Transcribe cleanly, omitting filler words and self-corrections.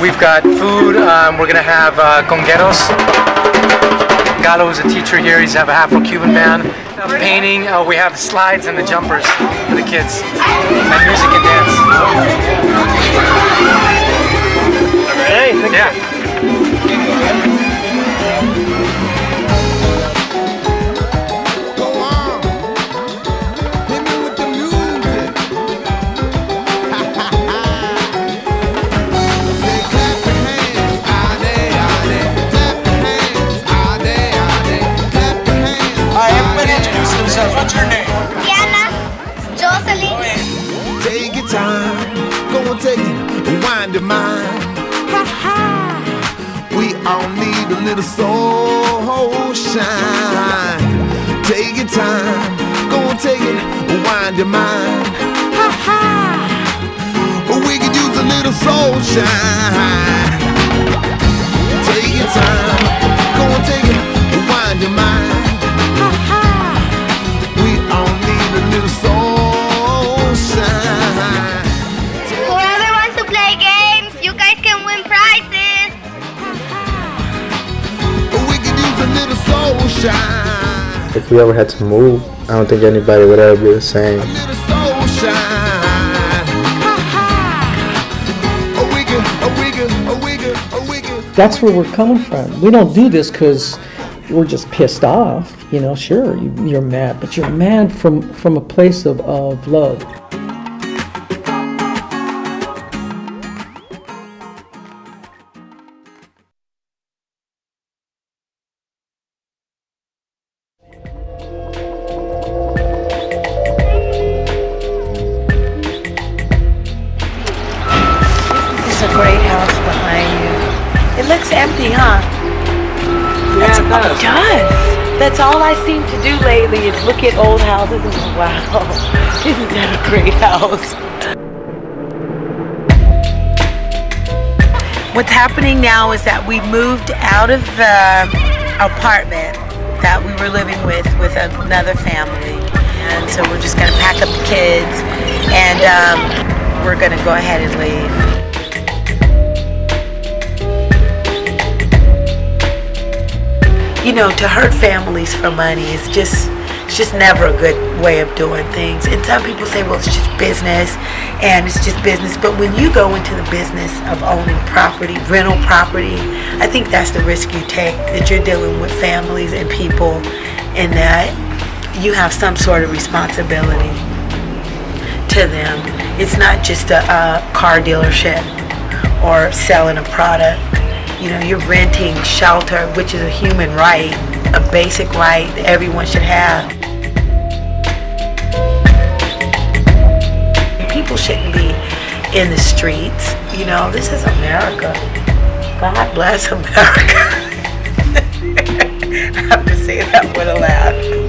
We've got food. We're gonna have congueros. Galo is a teacher here. He's have a Afro-Cuban band. Painting. We have slides and the jumpers for the kids. And music and dance. Hey, yeah. What's your name? Diana. Jocelyn. Take your time, go and take it, wind your mind. Ha ha. We all need a little soul shine. Take your time, go and take it, wind your mind. Ha ha. We could use a little soul shine. Take your time, go and take it, wind your mind. Whoever wants to play games, you guys can win prizes. We can use a little soul shine. If we ever had to move, I don't think anybody would ever be the same. A little soul shine. That's where we're coming from. We don't do this because we're just pissed off. You know, sure, you're mad, but you're mad from a place of love. It's a great house behind you. It looks empty, huh? Yeah, it does. It does. That's all I seem to do lately is look at old houses and go, wow, isn't that a great house? What's happening now is that we moved out of the apartment that we were living with another family. And so we're just gonna pack up the kids and we're gonna go ahead and leave. You know, to hurt families for money is just never a good way of doing things. And some people say, well, it's just business and it's just business. But when you go into the business of owning property, rental property, I think that's the risk you take, that you're dealing with families and people and that you have some sort of responsibility to them. It's not just a car dealership or selling a product. You know, you're renting shelter, which is a human right, a basic right that everyone should have. People shouldn't be in the streets. You know, this is America. God bless America. I have to say that with a laugh.